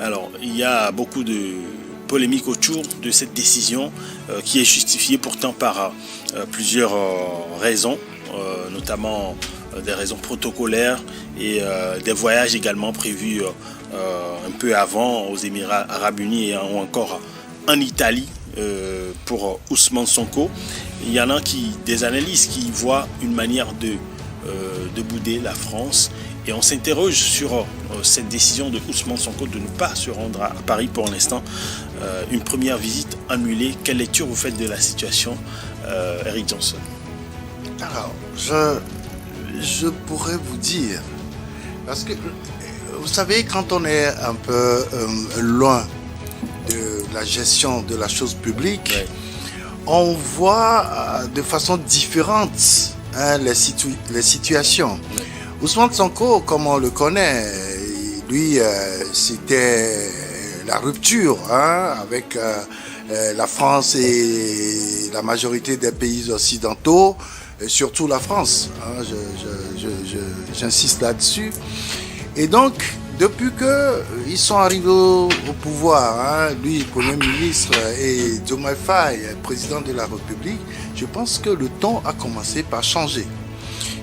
Alors, il y a beaucoup de polémiques autour de cette décision qui est justifiée pourtant par plusieurs raisons, notamment des raisons protocolaires et des voyages également prévus un peu avant aux Émirats Arabes Unis ou encore en Italie pour Ousmane Sonko. Il y en a des analystes qui voient une manière de bouder la France. Et on s'interroge sur cette décision de Ousmane Sonko de ne pas se rendre à Paris pour l'instant. Une première visite annulée. Quelle lecture vous faites de la situation, Eric Johnson? Alors, je pourrais vous dire, parce que vous savez, quand on est un peu loin de la gestion de la chose publique, ouais, on voit de façon différente les situations. Ouais. Ousmane Sonko, comme on le connaît, lui, c'était la rupture avec la France et la majorité des pays occidentaux, et surtout la France. J'insiste là-dessus. Et donc, depuis qu'ils sont arrivés au pouvoir, lui, Premier ministre, et Diomaye Faye, président de la République, je pense que le ton a commencé par changer.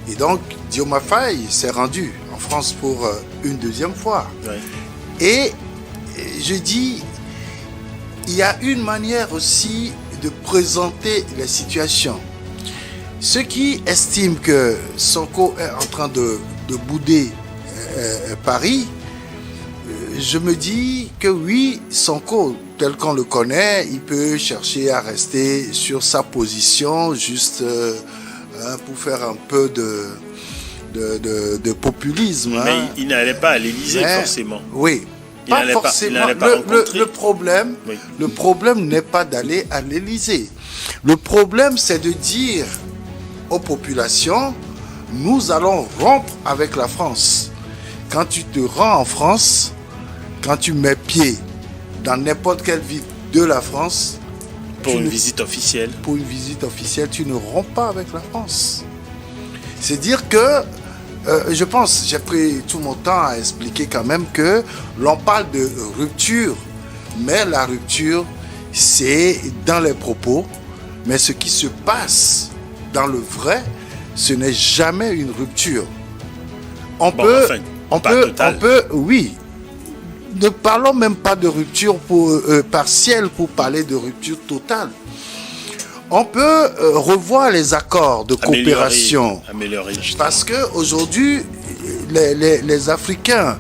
Et donc, Diomaye Faye s'est rendu en France pour une deuxième fois. Ouais. Et je dis, il y a une manière aussi de présenter les situations. Ceux qui estiment que Sonko est en train de bouder Paris, je me dis que oui, Sonko, tel qu'on le connaît, il peut chercher à rester sur sa position, juste pour faire un peu de populisme. Mais il n'allait pas à l'Élysée forcément. Oui, pas forcément. Le problème n'est pas d'aller à l'Élysée. Le problème, c'est de dire aux populations, nous allons rompre avec la France. Quand tu te rends en France, quand tu mets pied dans n'importe quelle ville de la France, pour une visite officielle, tu ne romps pas avec la France. C'est dire que, je pense, j'ai pris tout mon temps à expliquer quand même que l'on parle de rupture, mais la rupture, c'est dans les propos, mais ce qui se passe dans le vrai, ce n'est jamais une rupture. On peut, oui. Ne parlons même pas de rupture partielle pour parler de rupture totale. On peut revoir les accords de coopération. Parce qu'aujourd'hui, les Africains,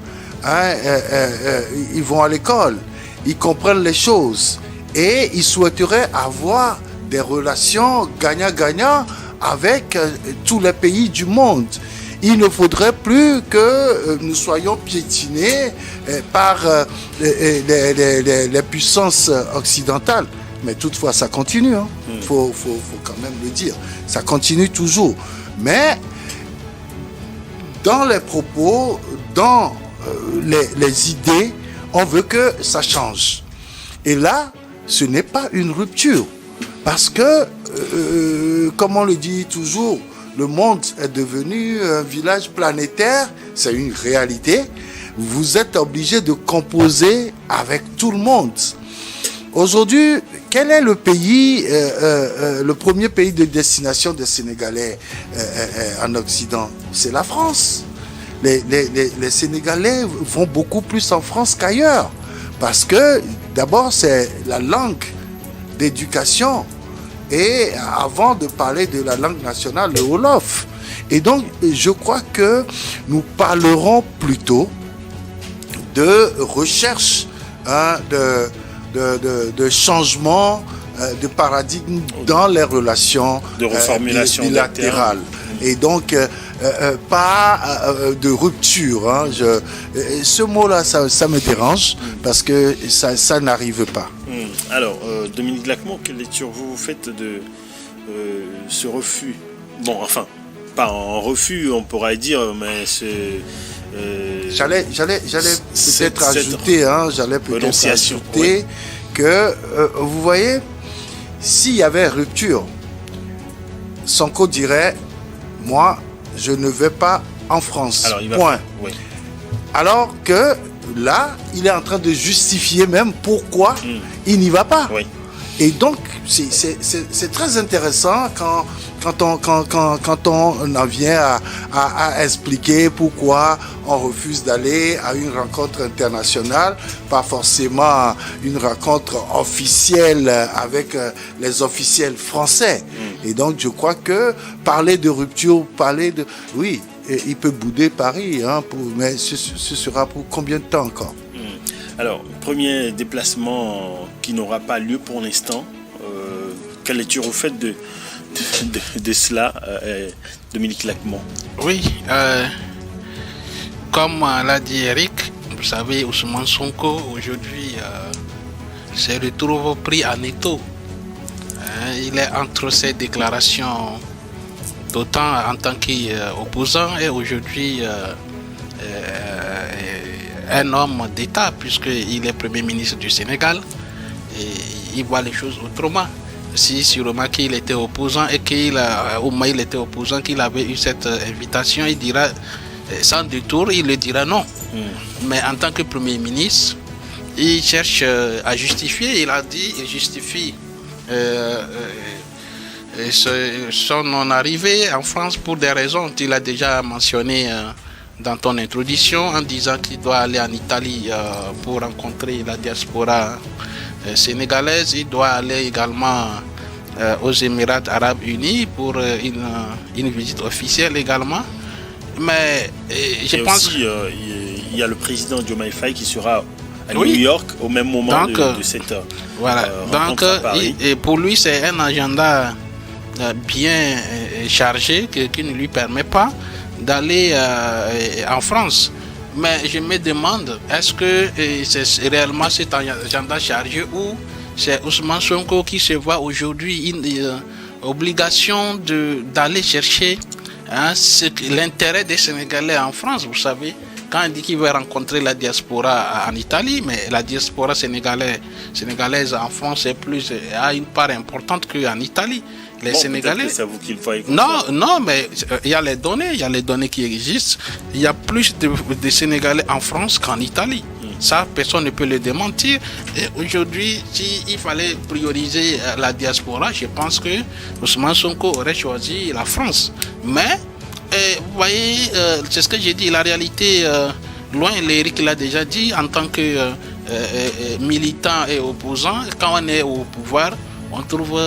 ils vont à l'école, ils comprennent les choses et ils souhaiteraient avoir des relations gagnant-gagnant avec tous les pays du monde. Il ne faudrait plus que nous soyons piétinés par les puissances occidentales. Mais toutefois, ça continue. Faut quand même le dire. Ça continue toujours. Mais dans les propos, dans les idées, on veut que ça change. Et là, ce n'est pas une rupture. Parce que, comme on le dit toujours, le monde est devenu un village planétaire, c'est une réalité. Vous êtes obligé de composer avec tout le monde. Aujourd'hui, quel est le pays, le premier pays de destination des Sénégalais en Occident? C'est la France. Les Sénégalais vont beaucoup plus en France qu'ailleurs. Parce que, d'abord, c'est la langue d'éducation. Et avant de parler de la langue nationale, le Wolof. Et donc, je crois que nous parlerons plutôt de recherche, de changement de paradigme dans les relations de reformulation bilatérales. Et donc, pas de rupture. Ce mot-là, ça me dérange parce que ça n'arrive pas. Alors, Dominique Lacmont, quelle lecture vous faites de ce refus? Bon, enfin, pas en refus, on pourrait dire, mais c'est... J'allais peut-être ajouter, que, vous voyez, s'il y avait rupture, Sonko dirait, moi, je ne vais pas en France. Alors, point. Oui. Alors que là, il est en train de justifier même pourquoi il n'y va pas. Oui. Et donc, c'est très intéressant quand on en vient à expliquer pourquoi on refuse d'aller à une rencontre internationale, pas forcément une rencontre officielle avec les officiels français. Et donc, je crois que parler de rupture, oui, il peut bouder Paris, hein, mais ce sera pour combien de temps encore? Alors, premier déplacement qui n'aura pas lieu pour l'instant. Quelle lecture vous faites de cela, Dominique Lacmont? Oui, comme l'a dit Eric, vous savez, Ousmane Sonko aujourd'hui se retrouve pris en étau. Il est entre ses déclarations, d'autant en tant qu'opposant, et aujourd'hui un homme d'État, puisqu'il est Premier ministre du Sénégal, et il voit les choses autrement. Si sûrement qu'il était opposant et qu'il était opposant, qu'il avait eu cette invitation, il dira sans détour, il le dira non. Mais en tant que Premier ministre, il cherche à justifier. Il a dit, il justifie son non-arrivée en France pour des raisons qu'il a déjà mentionnées dans ton introduction, en disant qu'il doit aller en Italie pour rencontrer la diaspora sénégalaise. Il doit aller également aux Émirats Arabes Unis pour une visite officielle également. Mais je pense aussi, il y a le président Diomaye Faye qui sera à New York au même moment de cette rencontre à Paris. Et pour lui, c'est un agenda bien chargé qui ne lui permet pas d'aller en France. Mais je me demande, est-ce que c'est réellement cet agenda chargé ou c'est Ousmane Sonko qui se voit aujourd'hui une obligation d'aller chercher l'intérêt des Sénégalais en France? Vous savez, quand il dit qu'il veut rencontrer la diaspora en Italie, mais la diaspora sénégalaise en France a une part importante qu'en Italie. Les Sénégalais. C'est vous qui le voyez. Non, mais il y a les données qui existent. Il y a plus de Sénégalais en France qu'en Italie. Ça, personne ne peut le démentir. Et aujourd'hui, s'il fallait prioriser la diaspora, je pense que Ousmane Sonko aurait choisi la France. Mais, vous voyez, c'est ce que j'ai dit, la réalité, loin, Eric l'a déjà dit, en tant que militant et opposant, quand on est au pouvoir, on trouve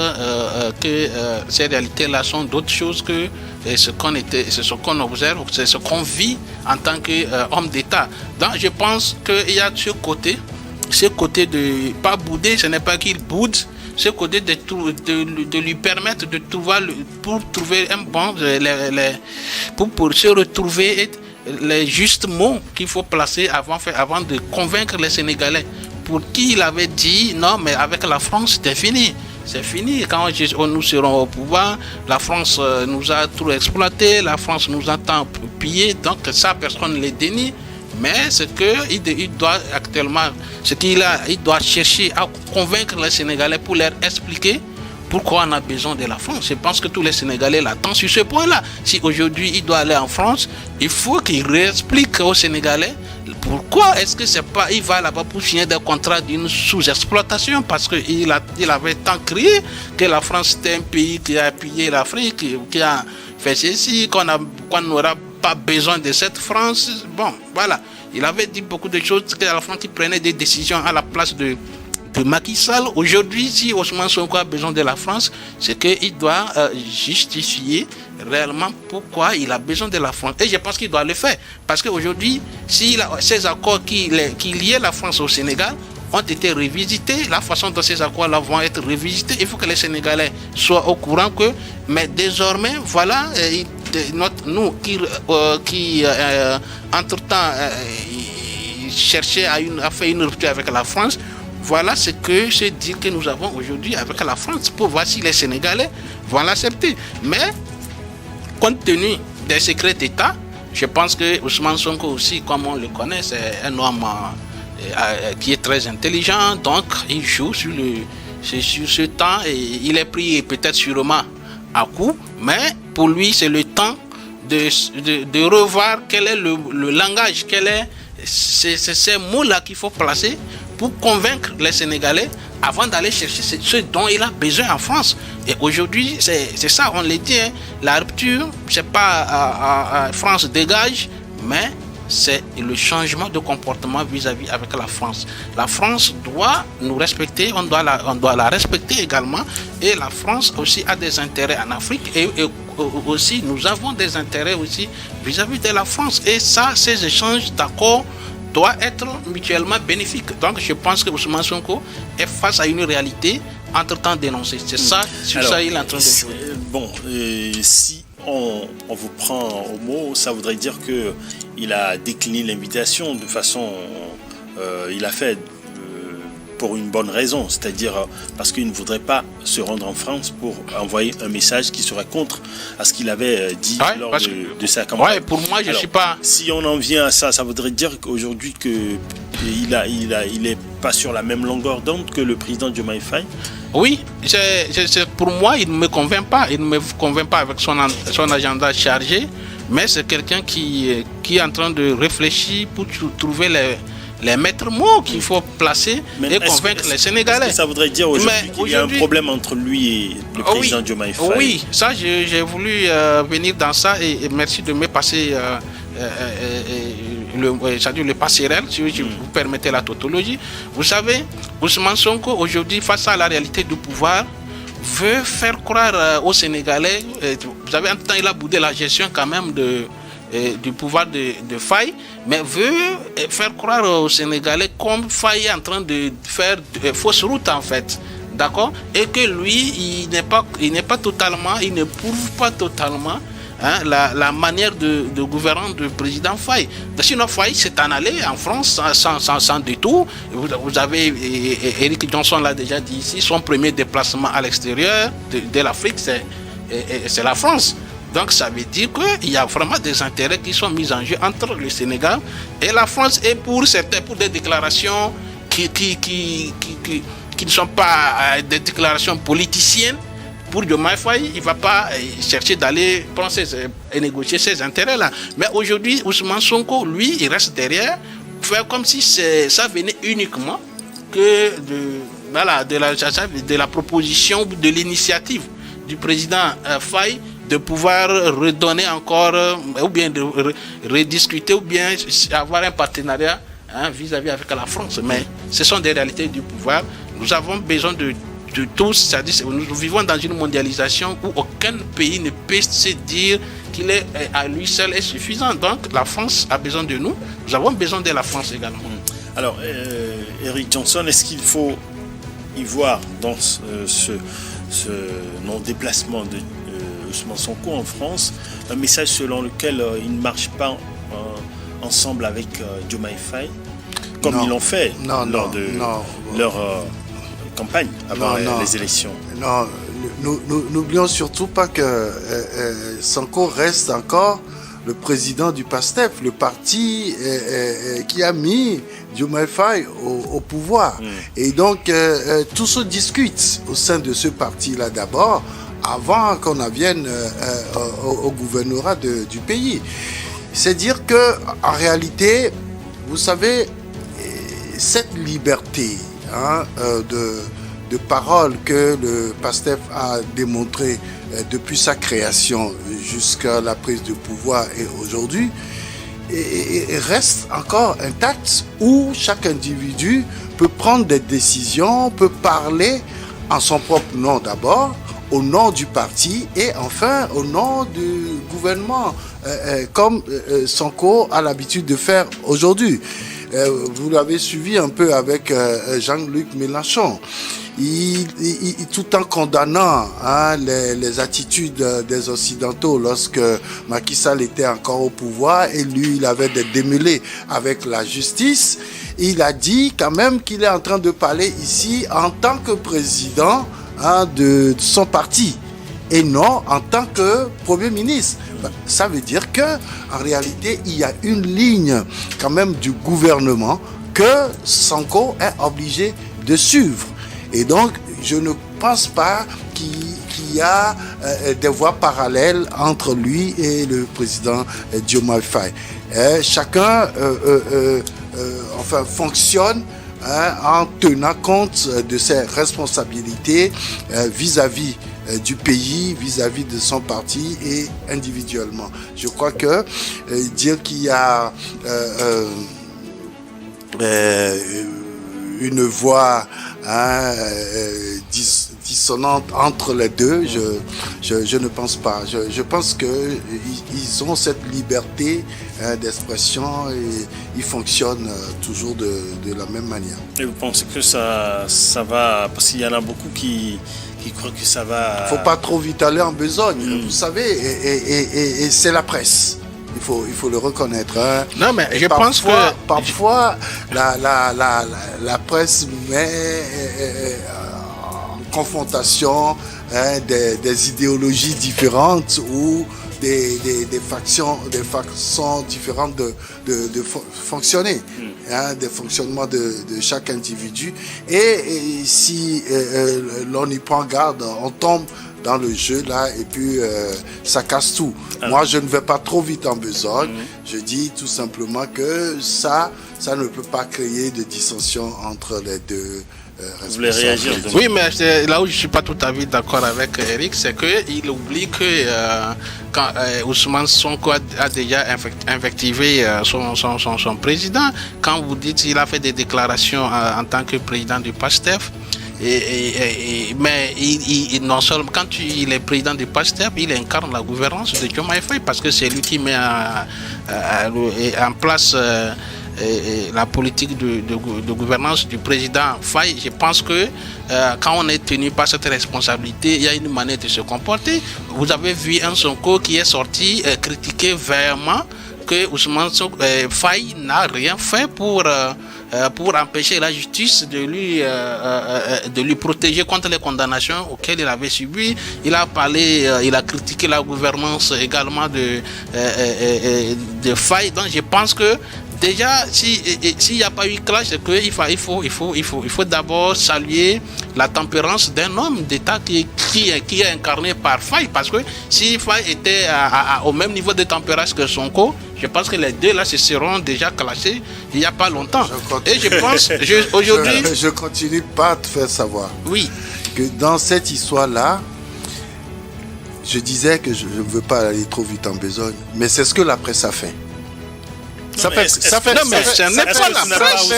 que ces réalités-là sont d'autres choses que ce qu'on observe, c'est ce qu'on vit en tant qu'homme d'État. Donc je pense qu'il y a ce côté de pas bouder, ce n'est pas qu'il boude, ce côté de lui permettre de trouver un bon, pour se retrouver les justes mots qu'il faut placer avant de convaincre les Sénégalais. Pour qui il avait dit non, mais avec la France c'était fini. C'est fini. Quand nous serons au pouvoir, la France nous a tout exploité, la France nous a tant pillé, donc ça personne ne le dénie. Mais ce qu'il doit actuellement, il doit chercher à convaincre les Sénégalais pour leur expliquer pourquoi on a besoin de la France. Je pense que tous les Sénégalais l'attendent sur ce point-là. Si aujourd'hui il doit aller en France, il faut qu'il réexplique aux Sénégalais pourquoi est-ce que c'est pas, il va là-bas pour signer des contrats d'une sous-exploitation, parce qu'il avait tant crié que la France était un pays qui a appuyé l'Afrique, qui a fait ceci, qu'on n'aura pas besoin de cette France. Bon, voilà. Il avait dit beaucoup de choses, que la France qui prenait des décisions à la place de Macky Sall. Aujourd'hui, si Ousmane Sonko a besoin de la France, c'est qu'il doit justifier réellement pourquoi il a besoin de la France. Et je pense qu'il doit le faire. Parce qu'aujourd'hui, ces accords qui liaient la France au Sénégal ont été revisités, la façon dont ces accords-là vont être revisités, il faut que les Sénégalais soient au courant que, mais désormais, voilà, nous qui entre-temps cherchaient à faire une rupture avec la France, voilà ce deal que nous avons aujourd'hui avec la France, pour voir si les Sénégalais vont l'accepter. Mais, compte tenu des secrets d'État, je pense que Ousmane Sonko aussi, comme on le connaît, c'est un homme qui est très intelligent, donc il joue sur ce temps et il est pris peut-être sûrement à coup, mais pour lui c'est le temps de revoir quel est le langage, quelle est c'est ces mots-là qu'il faut placer pour convaincre les Sénégalais avant d'aller chercher ce dont il a besoin en France. Et aujourd'hui, c'est ça, on le dit, hein, la rupture, c'est pas France dégage, mais c'est le changement de comportement vis-à-vis avec la France. La France doit nous respecter, on doit la respecter également, et la France aussi a des intérêts en Afrique, et aussi nous avons des intérêts aussi vis-à-vis de la France. Et ça, ces échanges d'accords doivent être mutuellement bénéfiques. Donc je pense que Ousmane Sonko est face à une réalité entre-temps dénoncée. C'est ça, sur ça il est en train de jouer. Bon, si on vous prend au mot, ça voudrait dire que il a décliné l'invitation de façon, il a fait pour une bonne raison, c'est-à-dire parce qu'il ne voudrait pas se rendre en France pour envoyer un message qui serait contre à ce qu'il avait dit lors de sa campagne. Ouais, pour moi, je ne suis pas... Si on en vient à ça, ça voudrait dire qu'aujourd'hui il est pas sur la même longueur d'onde que le président Diomaye Faye. Oui, pour moi, il ne me convainc pas. Il ne me convainc pas avec son agenda chargé, mais c'est quelqu'un qui est en train de réfléchir pour trouver les maîtres mots qu'il faut placer et convaincre les Sénégalais. Est-ce que ça voudrait dire aujourd'hui qu'il y a un problème entre lui et le président Diomaye Faye? Oui, ça j'ai voulu venir dans ça et merci de me passer le passerelle, si vous permettez la tautologie. Vous savez, Ousmane Sonko aujourd'hui face à la réalité du pouvoir veut faire croire aux Sénégalais, vous avez un temps il a boudé la gestion quand même du pouvoir de Faye, mais veut faire croire aux Sénégalais comme Faye est en train de faire fausse route en fait, d'accord, et que lui il n'est pas totalement, il ne prouve pas totalement la manière de gouverner du président Faye. Sinon Faye s'est en allé en France sans détour. Vous avez Eric Johnson l'a déjà dit ici, son premier déplacement à l'extérieur de l'Afrique c'est la France. Donc ça veut dire qu'il y a vraiment des intérêts qui sont mis en jeu entre le Sénégal et la France, et pour des déclarations qui ne sont pas des déclarations politiciennes. Pour Diomaye Faye, il ne va pas chercher d'aller prendre et négocier ces intérêts-là. Mais aujourd'hui, Ousmane Sonko, lui, il reste derrière, faire comme si ça venait uniquement que de la proposition, de l'initiative du président Faye de pouvoir redonner encore, ou bien de rediscuter, ou bien avoir un partenariat vis-à-vis avec la France. Mais ce sont des réalités du pouvoir. Nous avons besoin de tous, c'est-à-dire nous vivons dans une mondialisation où aucun pays ne peut se dire qu'il est à lui seul est suffisant. Donc la France a besoin de nous, nous avons besoin de la France également. Alors, Eric Johnson, est-ce qu'il faut y voir dans ce non-déplacement de Ousmane Sonko en France un message selon lequel il ne marche pas ensemble avec Diomaye Faye, comme ils l'ont fait lors de leur campagne avant les élections? Non, n'oublions surtout pas que Sonko reste encore le président du PASTEF, le parti qui a mis Diomaye Faye au pouvoir. Et donc, tout se discute au sein de ce parti-là d'abord, avant qu'on en vienne au gouvernorat du pays. C'est dire que, en réalité, vous savez, cette liberté de parole que le PASTEF a démontré depuis sa création jusqu'à la prise de pouvoir et aujourd'hui, et reste encore intacte, où chaque individu peut prendre des décisions, peut parler en son propre nom d'abord, au nom du parti et enfin au nom du gouvernement, comme Sonko a l'habitude de faire aujourd'hui. Vous l'avez suivi un peu avec Jean-Luc Mélenchon. Tout en condamnant les attitudes des Occidentaux lorsque Macky Sall était encore au pouvoir et lui, il avait des démêlés avec la justice, il a dit quand même qu'il est en train de parler ici en tant que président de son parti et non en tant que Premier ministre. Ça veut dire que en réalité, il y a une ligne quand même du gouvernement que Sonko est obligé de suivre. Et donc, je ne pense pas qu'il y a des voies parallèles entre lui et le président Diomaye Faye. chacun fonctionne en tenant compte de ses responsabilités vis-à-vis du pays, vis-à-vis de son parti et individuellement. Je crois que dire qu'il y a une voix dissonante entre les deux, je ne pense pas. Je pense qu'ils ont cette liberté d'expression et ils fonctionnent toujours de la même manière. Et vous pensez que ça va, parce qu'il y en a beaucoup qui croient que ça va... Il ne faut pas trop vite aller en besogne, vous savez, et c'est la presse. Il faut le reconnaître. Hein. Non, mais je pense que... Parfois, la presse met en confrontation des idéologies différentes ou des façons différentes de fonctionner, des fonctionnements de chaque individu. Et si l'on y prend garde, on tombe dans le jeu là et puis ça casse tout. Moi je ne vais pas trop vite en besogne. Je dis tout simplement que ça ne peut pas créer de dissension entre les deux. Vous voulez réagir? Oui, mais là où je ne suis pas tout à fait d'accord avec Eric, c'est qu'il oublie que quand Ousmane Sonko a déjà invectivé son président, quand vous dites qu'il a fait des déclarations en tant que président du PASTEF, mais non seulement quand il est président du PASTEF, il incarne la gouvernance de Diomaye Faye parce que c'est lui qui met en place la politique de gouvernance du président Faye. Je pense que quand on est tenu par cette responsabilité, il y a une manière de se comporter. Vous avez vu un Sonko qui est sorti critiquer véritablement que Ousmane Faye n'a rien fait pour empêcher la justice de lui protéger contre les condamnations auxquelles il avait subi. Il a parlé, il a critiqué la gouvernance également de Faye. Donc je pense que déjà, s'il n'y a pas eu clash, c'est qu'il faut d'abord saluer la tempérance d'un homme d'État qui est incarné par Faye. Parce que si Faye était au même niveau de tempérance que Sonko, je pense que les deux là se seront déjà clashés il n'y a pas longtemps. Et je pense, aujourd'hui... Je continue pas à te faire savoir. Oui. Que dans cette histoire-là, je disais que je ne veux pas aller trop vite en besogne, mais c'est ce que la presse a fait. Non, mais ce n'est pas la presse.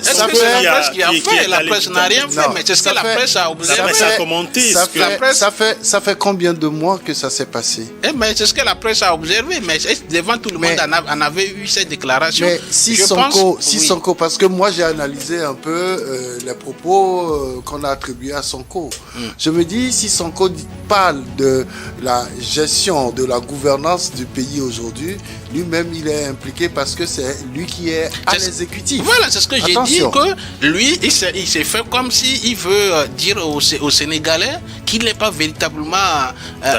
Est-ce que c'est la presse qui a fait? La presse n'a rien fait, mais c'est ce que la presse a observé. La presse a commenté. Ça fait combien de mois que ça s'est passé? Mais c'est ce que la presse a observé, mais devant tout le monde, on avait eu cette déclaration. Mais si Sonko, parce que moi j'ai analysé un peu les propos qu'on a attribués à Sonko. Je me dis, si Sonko parle de la gestion, de la gouvernance du pays aujourd'hui, lui-même il est impliqué parce que c'est lui qui est à l'exécutif. Voilà, c'est ce que j'ai dit, que lui, il s'est fait comme s'il veut dire aux Sénégalais qu'il n'est pas véritablement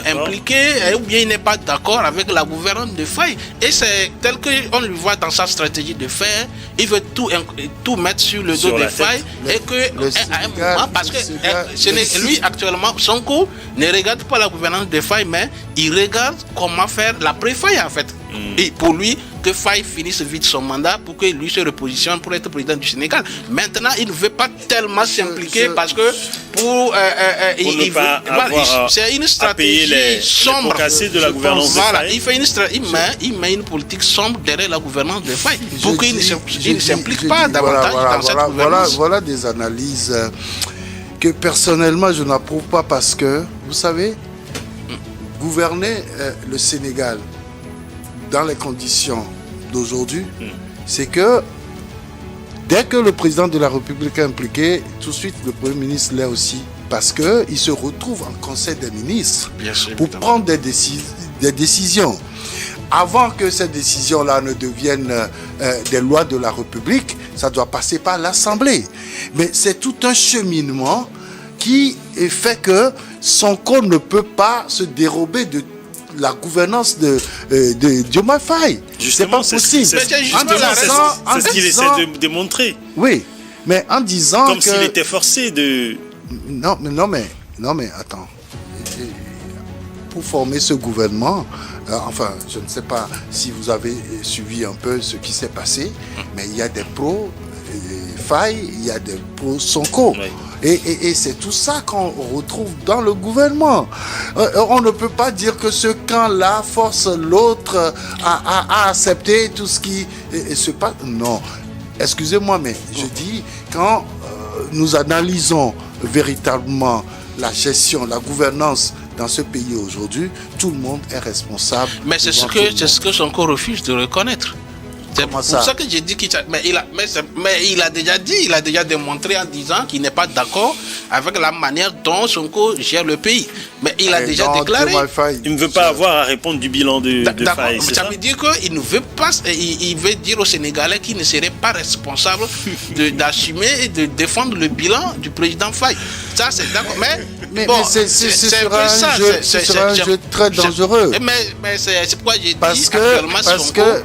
impliqué ou bien il n'est pas d'accord avec la gouvernance de Faye. Et c'est tel qu'on lui voit dans sa stratégie de faire, il veut tout mettre sur le dos de Faye et que à un moment, parce que lui actuellement, Sonko ne regarde pas la gouvernance de Faye, mais il regarde comment faire la pré-Faye en fait. Et pour lui, que Faye finisse vite son mandat pour que lui se repositionne pour être président du Sénégal. Maintenant, il ne veut pas tellement s'impliquer parce que c'est une stratégie sombre de la gouvernance de Faye. Il met une politique sombre derrière la gouvernance de Faye pour qu'il ne s'implique pas davantage dans cette gouvernance. Voilà des analyses que personnellement je n'approuve pas parce que, vous savez, gouverner le Sénégal dans les conditions d'aujourd'hui, c'est que dès que le président de la République est impliqué, tout de suite le Premier ministre l'est aussi, parce qu'il se retrouve en Conseil des ministres pour prendre des décisions. Avant que ces décisions-là ne deviennent des lois de la République, ça doit passer par l'Assemblée. Mais c'est tout un cheminement qui fait que Sonko ne peut pas se dérober de la gouvernance de Diomaye Faye. C'est pas possible. C'est ce qu'il essaie de démontrer. Oui, mais en disant comme s'il était forcé de... Non mais attends. Pour former ce gouvernement, enfin, je ne sais pas si vous avez suivi un peu ce qui s'est passé, mais il y a des pros Faye, il y a des pros Sonko. Oui. Et c'est tout ça qu'on retrouve dans le gouvernement. On ne peut pas dire que ce camp-là force l'autre à accepter tout ce qui se passe. Non. Excusez-moi, mais je dis, quand nous analysons véritablement la gestion, la gouvernance dans ce pays aujourd'hui, tout le monde est responsable. Mais c'est ce que Sonko refuse de reconnaître. C'est pour ça que j'ai dit qu'il il a déjà dit, il a déjà démontré en disant qu'il n'est pas d'accord avec la manière dont Sonko gère le pays. Mais il a déjà déclaré. Il ne veut pas avoir à répondre du bilan de Faye. Ça veut dire qu'il ne veut pas, il veut dire aux Sénégalais qu'il ne serait pas responsable d'assumer et de défendre le bilan du président Faye. Ça, c'est d'accord. Mais bon, ce sera un jeu très dangereux. Mais c'est pourquoi j'ai dit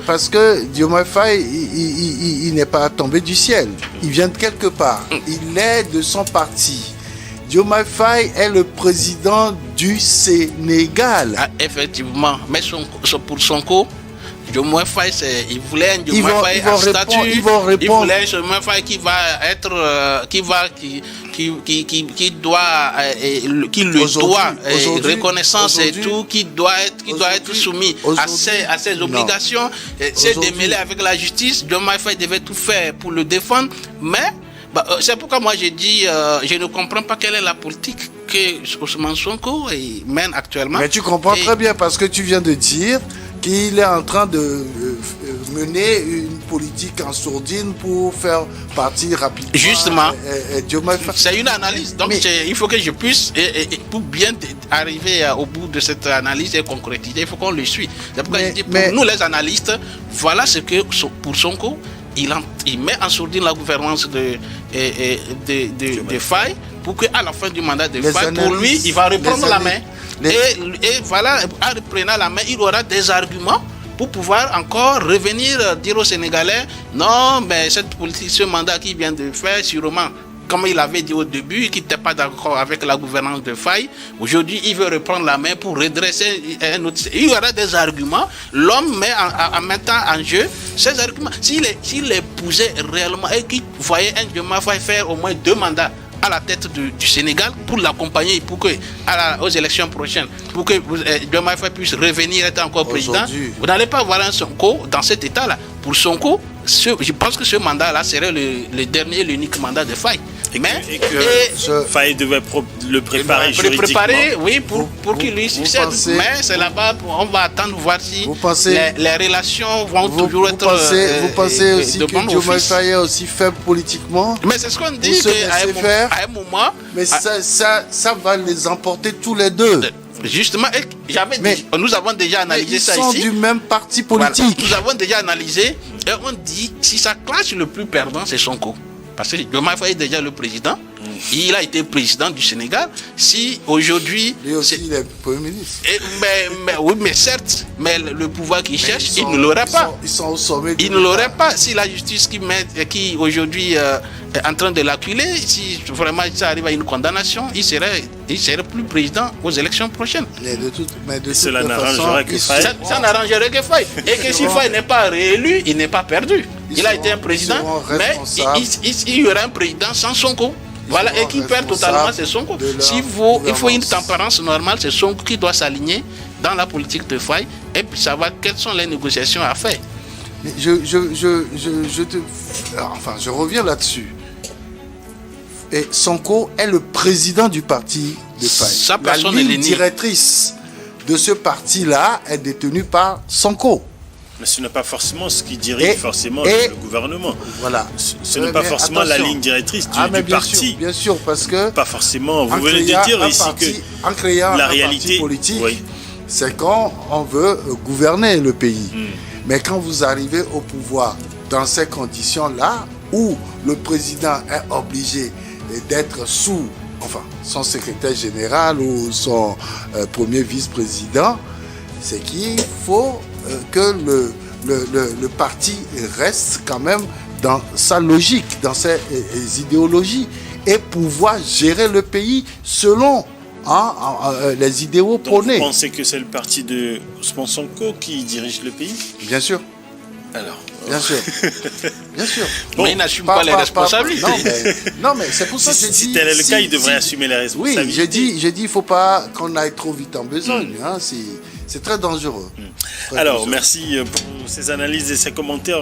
parce que Diomaye Faye, il n'est pas tombé du ciel. Il vient de quelque part. Il est de son parti. Diomaye Faye est le président du Sénégal. Ah, effectivement. Mais pour Sonko, Diomaye Faye, il voulait un Diomaye Faye à statut. Il voulait un Diomaye Faye qui va être, qui doit reconnaissance et tout, qui doit être soumis à ses obligations, c'est démêlé avec la justice. Diomaye Faye devait tout faire pour le défendre, mais c'est pourquoi moi j'ai dit, je ne comprends pas quelle est la politique que Ousmane Sonko mène actuellement. Mais tu comprends très bien parce que tu viens de dire qu'il est en train de mener une politique en sourdine pour faire partir rapidement. Justement, c'est une analyse. Donc il faut que je puisse, pour bien arriver au bout de cette analyse et concrétiser, il faut qu'on le suit. C'est pourquoi je dis, pour nous les analystes, voilà ce que pour Sonko, il met en sourdine la gouvernance de Faye pour qu'à la fin du mandat de Faye, pour lui, il va reprendre la main. Et voilà, en reprenant la main, il aura des arguments pour pouvoir encore revenir dire aux Sénégalais, non, mais cette politique, ce mandat qu'il vient de faire, sûrement, comme il avait dit au début, qu'il n'était pas d'accord avec la gouvernance de Faye. Aujourd'hui, il veut reprendre la main pour redresser un autre. Il y aura des arguments. L'homme met en mettant en jeu ces arguments. S'il épousait réellement et qu'il voyait un Diomaye Faye faire au moins 2 mandats à la tête du Sénégal pour l'accompagner pour que aux élections prochaines, pour que Diomaye Faye puisse revenir être encore président, vous n'allez pas voir un Sonko dans cet état-là. Pour Sonko, je pense que ce mandat-là serait le dernier, l'unique mandat de Faye. Faye devait le préparer juridiquement. Oui, pour qu'il lui succède. Mais c'est là-bas, on va attendre voir si les relations vont toujours être. Vous pensez aussi que Diomaye Faye est aussi faible politiquement? Mais c'est ce qu'on dit à un moment. Mais ça va les emporter tous les deux. Justement, nous avons déjà analysé ça ici. Ils sont du même parti politique. Voilà. Nous avons déjà analysé et on dit si ça clash, le plus perdant, c'est Sonko. Parce que Diomaye Faye est déjà le président. Il a été président du Sénégal. Si aujourd'hui. Lui aussi, il est Premier ministre. Oui, mais certes, mais le pouvoir qu'il cherche, il ne l'aurait pas. Ils sont au sommet. Il ne l'aurait pas. Si la justice qui aujourd'hui est en train de l'acculer, si vraiment ça arrive à une condamnation, il serait plus président aux élections prochaines. Cela n'arrangerait que Faye. Ça n'arrangerait que Faye. Et que si Faye n'est pas réélu, il n'est pas perdu. Il a été un président, mais il y aura un président sans Sonko. Voilà, et qui perd totalement, c'est Sonko. Il faut une tempérance normale, c'est Sonko qui doit s'aligner dans la politique de Faye et puis savoir quelles sont les négociations à faire. Mais je reviens là-dessus. Et Sonko est le président du parti de Faye. La ligne directrice de ce parti-là est détenue par Sonko. Mais ce n'est pas forcément ce qui dirige le gouvernement. Voilà. Ce n'est pas forcément la ligne directrice du parti. Bien sûr, parce que... Pas forcément. Vous venez de dire ici que en créant la réalité politique, c'est quand on veut gouverner le pays. Mais quand vous arrivez au pouvoir dans ces conditions-là, où le président est obligé d'être sous son secrétaire général ou son premier vice-président, c'est qu'il faut que le parti reste quand même dans sa logique, dans ses idéologies et pouvoir gérer le pays selon les idéaux Donc prônés. vous pensez que c'est le parti de Ousmane Sonko qui dirige le pays? Bien sûr, Alors, bien sûr, bien sûr. Mais il n'assume pas les responsabilités. Non, mais c'est pour ça que j'ai dit. si tel est le cas, il devrait assumer les Oui, responsabilités. j'ai dit, il ne faut pas qu'on aille trop vite en besogne. Hein, c'est très dangereux. Très Alors, dangereux. merci pour ces analyses et ces commentaires.